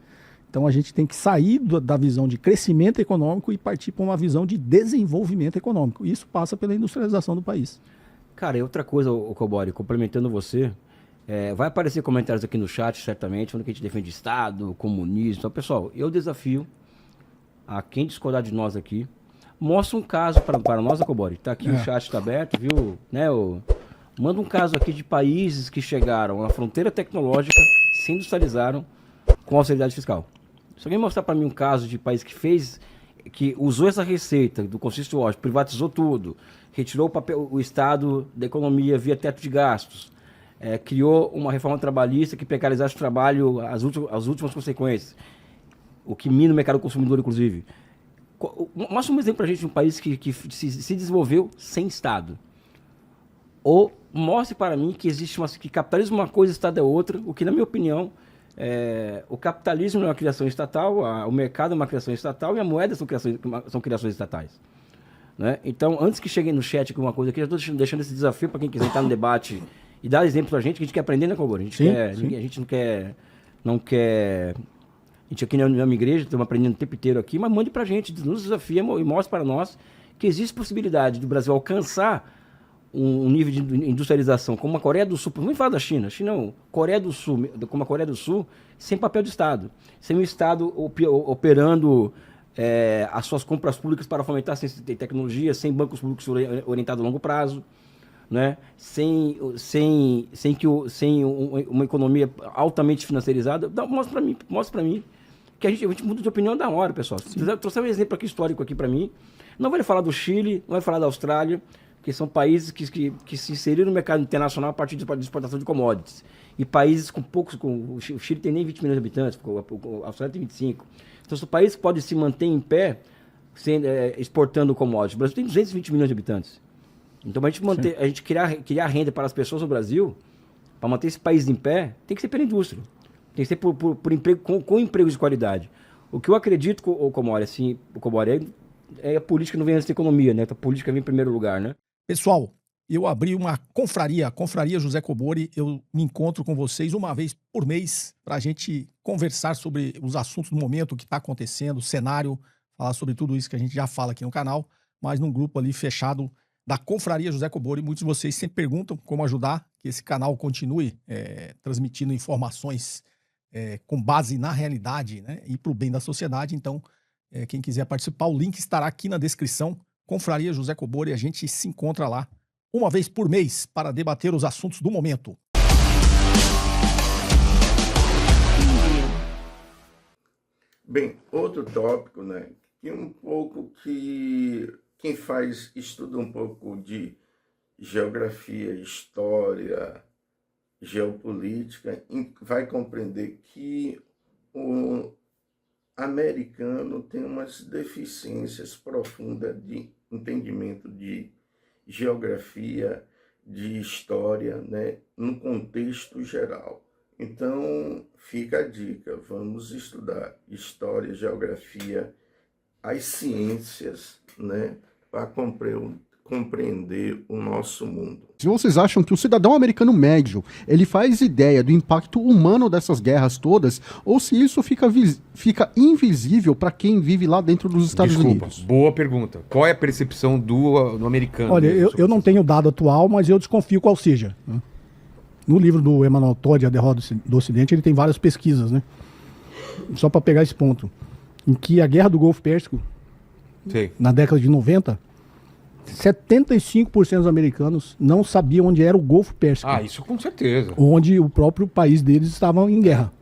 Então a gente tem que sair da visão de crescimento econômico e partir para uma visão de desenvolvimento econômico. Isso passa pela industrialização do país. Cara, e outra coisa, Cobori, complementando você, vai aparecer comentários aqui no chat, certamente, falando que a gente defende Estado, comunismo. Então, pessoal, eu desafio a quem discordar de nós aqui, mostra um caso para nós, Cobori. Está aqui, o chat está aberto, viu? Né, manda um caso aqui de países que chegaram à fronteira tecnológica, se industrializaram com austeridade fiscal. Se alguém mostrar para mim um caso de país que usou essa receita do consenso de Washington, privatizou tudo, retirou o Estado da economia via teto de gastos, criou uma reforma trabalhista que precarizasse o trabalho, as últimas consequências, o que mina o mercado consumidor, inclusive. Mostra um exemplo para a gente de um país que se desenvolveu sem Estado. Ou mostre para mim que existe que capitalismo é uma coisa, Estado é outra, o que, na minha opinião, o capitalismo é uma criação estatal, o mercado é uma criação estatal e a moeda são criações estatais. Né? Então, antes que cheguem no chat com uma coisa aqui, eu estou deixando esse desafio para quem quiser entrar no debate e dar exemplo para a gente, que a gente quer aprender, né, Cobor? A gente não quer... A gente aqui na minha igreja, estamos aprendendo o tempo inteiro aqui, mas mande para a gente, nos desafia e mostre para nós que existe possibilidade do Brasil alcançar um nível de industrialização como a Coreia do Sul, vamos falar da China, Coreia do Sul, como a Coreia do Sul, sem papel de Estado, sem o Estado operando as suas compras públicas para fomentar a ciência e tecnologia, sem bancos públicos orientados a longo prazo, né? sem uma economia altamente financiarizada. Mostra para mim que a gente muda de opinião da hora, pessoal. Trouxe um exemplo aqui histórico aqui para mim. Não vai falar do Chile, não vai falar da Austrália, que são países que se inseriram no mercado internacional a partir de exportação de commodities. E países com poucos... o Chile tem nem 20 milhões de habitantes, a Austrália tem 25. Então, são países que podem se manter em pé exportando commodities. O Brasil tem 220 milhões de habitantes. Então, a gente criar renda para as pessoas no Brasil, para manter esse país em pé, tem que ser pela indústria. Tem que ser por emprego, com empregos de qualidade. O que eu acredito, Comori, assim, a política não vem antes da economia, né? A política vem em primeiro lugar, né? Pessoal, eu abri uma confraria, a Confraria José Cobori. Eu me encontro com vocês uma vez por mês para a gente conversar sobre os assuntos do momento, o que está acontecendo, o cenário, falar sobre tudo isso que a gente já fala aqui no canal, mas num grupo ali fechado da Confraria José Cobori. Muitos de vocês sempre perguntam como ajudar que esse canal continue transmitindo informações com base na realidade, né, e para o bem da sociedade. Então, quem quiser participar, o link estará aqui na descrição. Confraria José Cobori, a gente se encontra lá uma vez por mês para debater os assuntos do momento. Bem, outro tópico, né, que quem estuda um pouco de geografia, história, geopolítica, vai compreender que o americano tem umas deficiências profundas de entendimento de geografia, de história, né, no contexto geral. Então, fica a dica, vamos estudar história, geografia, as ciências, né, para compreender o nosso mundo. Se vocês acham que o cidadão americano médio, ele faz ideia do impacto humano dessas guerras todas, ou se isso fica invisível para quem vive lá dentro dos Estados Unidos? Boa pergunta. Qual é a percepção do americano? Olha, eu não tenho dado atual, mas eu desconfio qual seja. Né? No livro do Emmanuel Todd, A Derrota do Ocidente, ele tem várias pesquisas, né? Só para pegar esse ponto, em que a Guerra do Golfo Pérsico, na década de 90, 75% dos americanos não sabiam onde era o Golfo Pérsico. Ah, isso com certeza. Onde o próprio país deles estava em guerra.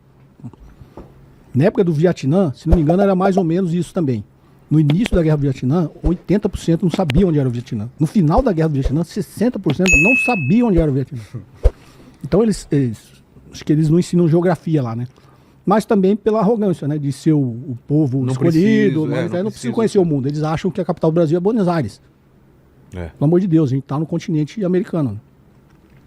Na época do Vietnã, se não me engano, era mais ou menos isso também. No início da Guerra do Vietnã, 80% não sabiam onde era o Vietnã. No final da Guerra do Vietnã, 60% não sabiam onde era o Vietnã. Então acho que eles não ensinam geografia lá, né? Mas também pela arrogância, né? De ser o povo não escolhido, preciso, não precisa conhecer o mundo. Eles acham que a capital do Brasil é Buenos Aires. Pelo amor de Deus, a gente está no continente americano.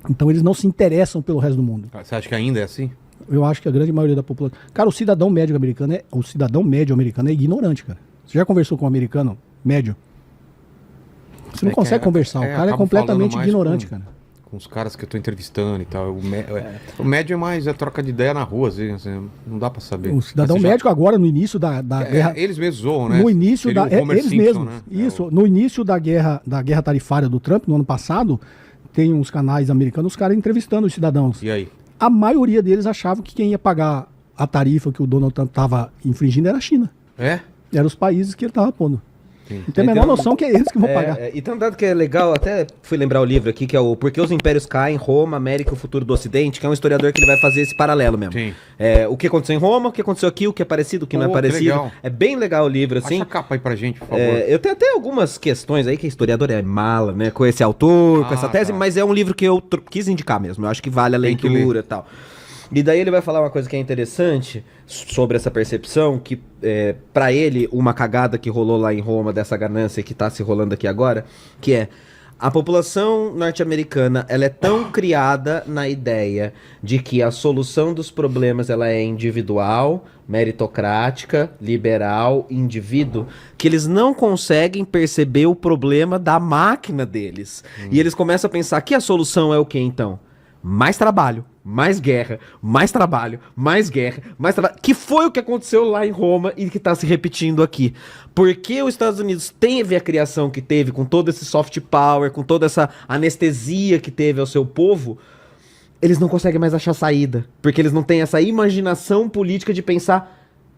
Então eles não se interessam pelo resto do mundo. Você acha que ainda é assim? Eu acho que a grande maioria da população... Cara, o cidadão médio americano é ignorante, cara. Você já conversou com um americano médio? Você não consegue conversar. O cara é completamente ignorante, cara. Com os caras que eu tô entrevistando e tal. O médio é mais a troca de ideia na rua, assim, não dá pra saber. O cidadão médico agora, no início da guerra... Eles mesmos zoam, né? No início eles Simpson, mesmos. né? Isso. No início da guerra tarifária do Trump, no ano passado, tem uns canais americanos, os caras entrevistando os cidadãos. E aí? A maioria deles achavam que quem ia pagar a tarifa que o Donald Trump estava infringindo era a China. É? Eram os países que ele estava pondo. Não tem a menor noção que é eles que vão pagar. E tem um dado que é legal, até fui lembrar o livro aqui, que é o Por que os Impérios Caem, Roma, América e o Futuro do Ocidente, que é um historiador que ele vai fazer esse paralelo mesmo. Sim. O que aconteceu em Roma, o que aconteceu aqui, o que é parecido, o que não é parecido. Legal. É bem legal o livro, assim. Acha a capa aí pra gente, por favor. Eu tenho até algumas questões aí, que historiador é mala, né, com esse autor, com essa tese, mas é um livro que eu quis indicar mesmo. Eu acho que vale a leitura e tal. E daí ele vai falar uma coisa que é interessante sobre essa percepção, que pra ele, uma cagada que rolou lá em Roma, dessa ganância que tá se rolando aqui agora, que é A população norte-americana, ela é tão criada na ideia de que a solução dos problemas ela é individual, meritocrática, liberal, indivíduo, que eles não conseguem perceber o problema da máquina deles. E eles começam a pensar que a solução é o que então? Mais trabalho, mais guerra, mais trabalho, mais guerra, mais trabalho. Que foi o que aconteceu lá em Roma e que está se repetindo aqui. Porque os Estados Unidos teve a criação que teve, com todo esse soft power, com toda essa anestesia que teve ao seu povo, eles não conseguem mais achar saída. Porque eles não têm essa imaginação política de pensar...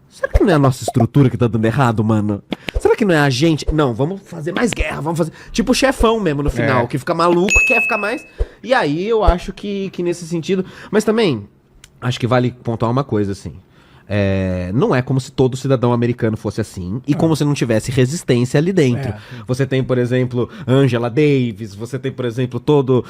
Será que não é a nossa estrutura que tá dando errado, mano? Será que não é a gente? Não, vamos fazer mais guerra, vamos fazer... Tipo o chefão mesmo no final, que fica maluco, quer ficar mais... E aí eu acho que nesse sentido... Mas também, acho que vale pontuar uma coisa, assim. Não é como se todo cidadão americano fosse assim, e como se não tivesse resistência ali dentro. Você tem, por exemplo, Angela Davis, você tem, por exemplo, todo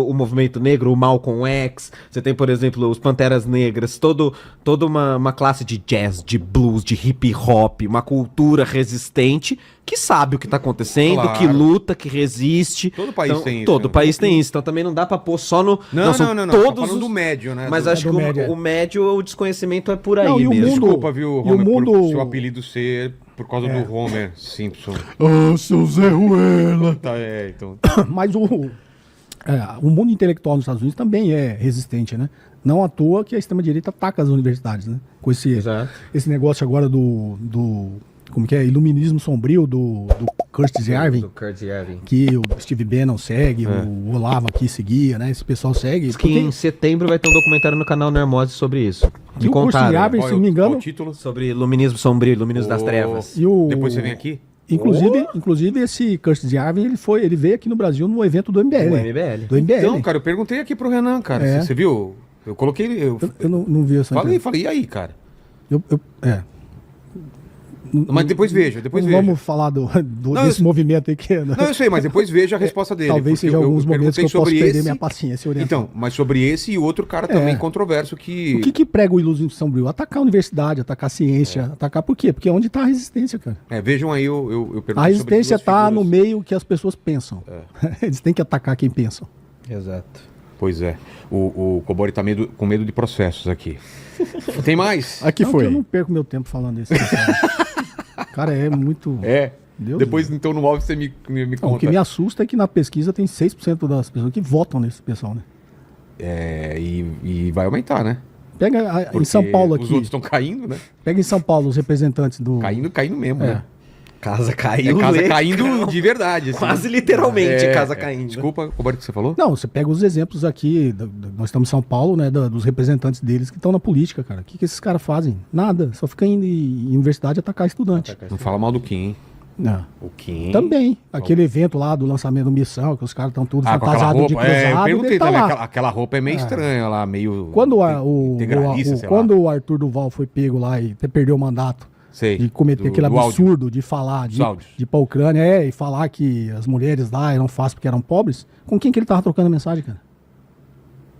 o movimento negro, o Malcolm X, você tem, por exemplo, os Panteras Negras, toda uma classe de jazz, de blues, de hip hop, uma cultura resistente que sabe o que tá acontecendo, Claro. que luta, que resiste. Todo país Então, tem isso, Todo né? país tem isso, então também não dá pra pôr só no... Não, são tô todos falando os... do médio, né? Mas Do- acho do que médio, o médio, o desconhecimento é por aí Não, e o mesmo. mundo- Desculpa, viu, e o Homer, mundo- por seu apelido ser por causa do Homer Simpson. Ah, seu Zé Ruela. Tá, então... Mas o mundo intelectual nos Estados Unidos também é resistente, né? Não à toa que a extrema-direita ataca as universidades, né? Com esse negócio agora do como que é? Iluminismo sombrio do Curtis Yarvin, Do Curtis Yarvin. que o Steve Bannon segue, o Olavo aqui seguia, né? Esse pessoal segue. Diz que em setembro vai ter um documentário no canal Nermose sobre isso. E Me o Curtis contaram. Yarvin, se não me Qual engano, o título? Sobre iluminismo sombrio, iluminismo das Oh. trevas. e o, Depois você vem aqui? Inclusive esse Curtis Yarvin, ele veio aqui no Brasil no evento do MBL. O MBL. Do MBL. Então, cara, eu perguntei aqui pro Renan, cara. É. Você viu? Eu coloquei... Eu eu não vi essa falei, entrevista. e aí, cara? Não Mas depois veja. vamos falar desse movimento aí que... Não, eu sei, mas depois veja a resposta dele. Talvez porque seja eu alguns momentos que perguntei eu posso sobre perder esse- minha paciência. orientando. Então, mas sobre esse e outro cara também controverso que... O que prega o ilusionismo sombrio? Atacar a universidade, atacar a ciência, atacar por quê? Porque é onde está a resistência, cara. Vejam aí, eu perguntei A resistência sobre duas está no figuras. meio que as pessoas pensam. Eles têm que atacar quem pensam. Exato. Pois é. O Cobori tá com medo de processos aqui. Tem mais? Aqui Não, foi. que eu não perco meu tempo falando isso. Cara, é muito... Deus Depois, Deus. então, no off você me Não, o conta. que me assusta é que na pesquisa tem 6% das pessoas que votam nesse pessoal, né? E vai aumentar, né? Pega em Porque São Paulo os aqui. outros estão caindo, né? Pega em São Paulo os representantes do... Caindo mesmo, né? Casa É caiu. casa legal. caindo de verdade. assim. Quase literalmente casa caindo. Desculpa, Cobori, o que você falou? Não, você pega os exemplos aqui, nós estamos em São Paulo, né, dos representantes deles que estão na política, cara. O que esses caras fazem? Nada, só fica indo em universidade atacar estudante. Não fala mal do Kim, hein? Não. O Kim... Também, aquele evento lá do lançamento do Missão, que os caras estão tudo com aquela fantasiados de roupa. Eu cruzado, perguntei ele tá também, lá. aquela roupa é meio estranha lá, meio... Quando, integralista, sei lá. quando o Arthur Duval foi pego lá e perdeu o mandato, Sei, de cometer aquele do áudio. absurdo de falar Dos áudios. de ir pra Ucrânia, e falar que as mulheres lá eram fáceis porque eram pobres, com quem que ele tava trocando mensagem, cara?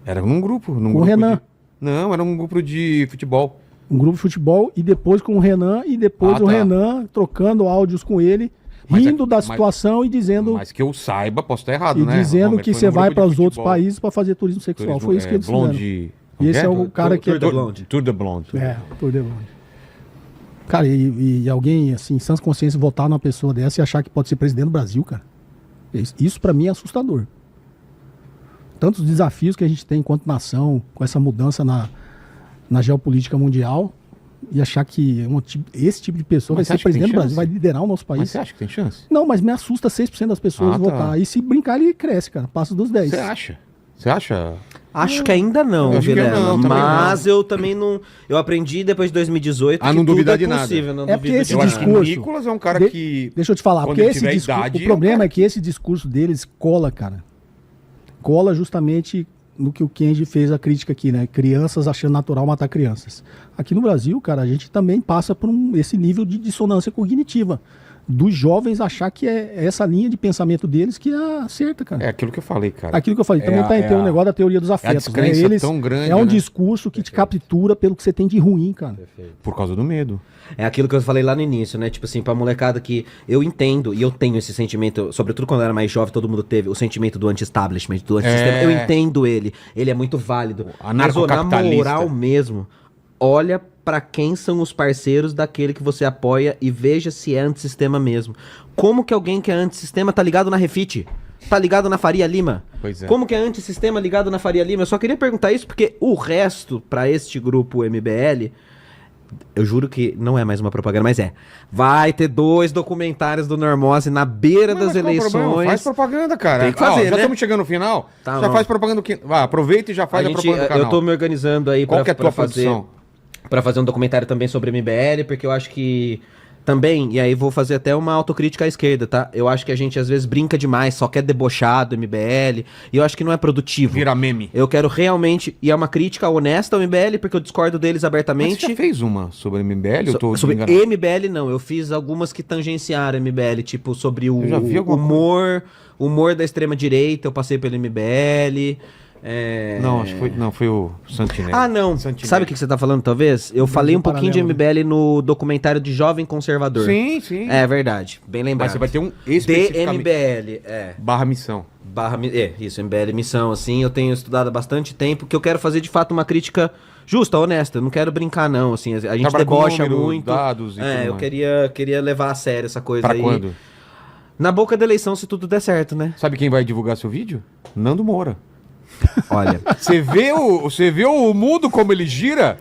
Era num grupo. Com o Renan. Não, era um grupo de futebol. Um grupo de futebol, e depois com o Renan, e depois Ah, o tá. Renan trocando áudios com ele, Mas rindo é- da mas- situação e dizendo, Mas que eu saiba, posso estar errado, né? dizendo Mas que foi você num vai grupo para de os outros futebol. países para fazer turismo sexual. Foi isso que eles fizeram. Blonde... E esse é o cara que... Tour de Blonde. Tour de Blonde. Tour de Blonde. Cara, e alguém, assim, sans consciência, votar numa pessoa dessa e achar que pode ser presidente do Brasil, cara. Isso pra mim é assustador. Tantos desafios que a gente tem enquanto nação, com essa mudança na geopolítica mundial, e achar que esse tipo de pessoa Mas vai você ser acha que tem presidente do Brasil, chance? vai liderar o nosso Mas país. você acha que tem chance? Não, mas me assusta 6% das pessoas Ah, tá. votar. E se brincar, ele cresce, cara. Passa dos 10. Você acha? Você acha? Acho que ainda não, Eu acho que Vilela. não, também Mas eu também não. Eu aprendi depois de 2018 Ah, que não tudo duvidar é de nada. possível, não É duvido porque esse de Eu nada. acho que o discurso- Nicolas é um cara De- que... Deixa eu te falar, quando porque ele esse tiver discurso, idade, o é um problema cara- é que esse discurso deles cola, cara. Cola justamente no que o Kenji fez a crítica aqui, né? Crianças achando natural matar crianças. Aqui no Brasil, cara, a gente também passa por esse nível de dissonância cognitiva. dos jovens achar que é essa linha de pensamento deles que é a certa, cara. É aquilo que eu falei, cara. Aquilo que eu falei, também tem um negócio da teoria dos afetos. Né? descrença tão grande, é um né? discurso que te captura pelo que você tem de ruim, cara. Por causa do medo. É aquilo que eu falei lá no início, né? Tipo assim, pra molecada que eu entendo e eu tenho esse sentimento, sobretudo quando eu era mais jovem, todo mundo teve o sentimento do anti-establishment, do antissistema. Eu entendo ele é muito válido. Mas, ô, na moral mesmo, olha pra quem são os parceiros daquele que você apoia e veja se é antissistema mesmo. Como que alguém que é antissistema tá ligado na Refit? Tá ligado na Faria Lima? Pois é. Como que é antissistema ligado na Faria Lima? Eu só queria perguntar isso porque o resto, pra este grupo MBL, eu juro que não é mais uma propaganda, mas é. Vai ter 2 documentários do Normose na beira das eleições. Faz propaganda, cara. Tem que fazer, já né? estamos chegando no final. Tá já bom. faz propaganda. Aproveita e já faz a propaganda do canal. Eu tô me organizando aí Qual que é a tua fazer, produção? pra fazer um documentário também sobre MBL, porque eu acho que também, e aí vou fazer até uma autocrítica à esquerda, tá? Eu acho que a gente às vezes brinca demais, só quer debochar do MBL, e eu acho que não é produtivo. Vira meme. Eu quero realmente, e é uma crítica honesta ao MBL, porque eu discordo deles Mas abertamente. você já fez uma sobre MBL? Eu tô Sobre enganado. MBL não, eu fiz algumas que tangenciaram MBL, tipo sobre o Eu já vi alguma humor da extrema direita, eu passei pelo MBL. Não, acho que foi o Santinelli. Ah, não. Santinelli. Sabe o que você tá falando, talvez? Eu falei um pouquinho de paralelo, MBL no documentário de Jovem Conservador. Sim. É verdade, bem lembrado. Mas você vai ter um especificamente DMBL, barra missão. isso, MBL Missão, assim, eu tenho estudado há bastante tempo, que eu quero fazer de fato uma crítica justa, honesta, eu não quero brincar não, assim, a gente Trabalha com debocha número, muito. dados e tudo eu mais. queria levar a sério essa coisa Pra aí. quando? Na boca da eleição, se tudo der certo, né? Sabe quem vai divulgar seu vídeo? Nando Moura. Olha, Você vê o mundo como ele gira?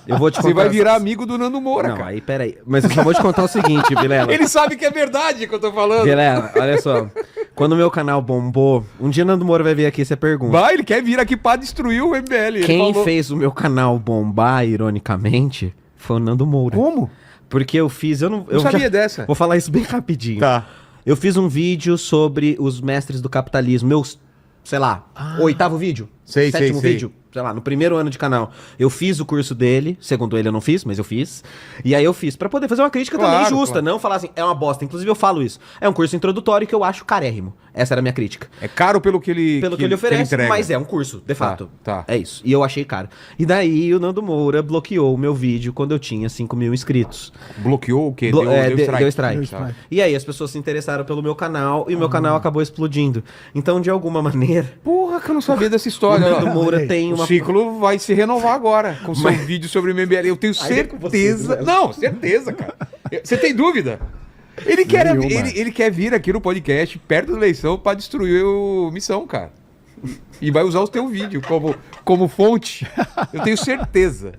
eu vou te contar... Você vai virar amigo do Nando Moura, Não, cara. aí, peraí. Mas eu só vou te contar o seguinte, Vilela. Ele sabe que é verdade que eu tô falando. Vilela, olha só. Quando o meu canal bombou, um dia Nando Moura vai vir aqui, você pergunta. Ele quer vir aqui pra destruir o MBL. Ele Quem falou. fez o meu canal bombar, ironicamente, foi o Nando Moura. Como? Porque eu fiz... Eu não sabia dessa. Vou falar isso bem rapidinho. Tá. Eu fiz um vídeo sobre os mestres do capitalismo. Meus, sei lá, 8º vídeo? Sei. 7º vídeo? Sei lá, no primeiro ano de canal. Eu fiz o curso dele, segundo ele eu não fiz, mas eu fiz. E aí eu fiz, pra poder fazer uma crítica também Claro, justa, claro. não falar assim, é uma bosta. Inclusive eu falo isso. É um curso introdutório que eu acho carérrimo. Essa era a minha crítica. É caro pelo que ele Pelo que ele oferece, entrega. mas é um curso, de fato. tá. É isso. E eu achei caro. E daí o Nando Moura bloqueou o meu vídeo quando eu tinha 5.000 inscritos. Bloqueou o quê? Deu Deu strike. Tá. E aí as pessoas se interessaram pelo meu canal e o meu canal acabou explodindo. Então, de alguma maneira, Porra, que eu não sabia dessa o história. Nando ó. Moura tem O uma... ciclo vai se renovar agora com seu vídeo sobre o MBL. Eu tenho Aí é com você, certeza. né? Não, certeza, cara. Você tem dúvida? Ele quer vir aqui no podcast perto da eleição pra destruir o Missão, cara. E vai usar o teu vídeo como fonte. Eu tenho certeza.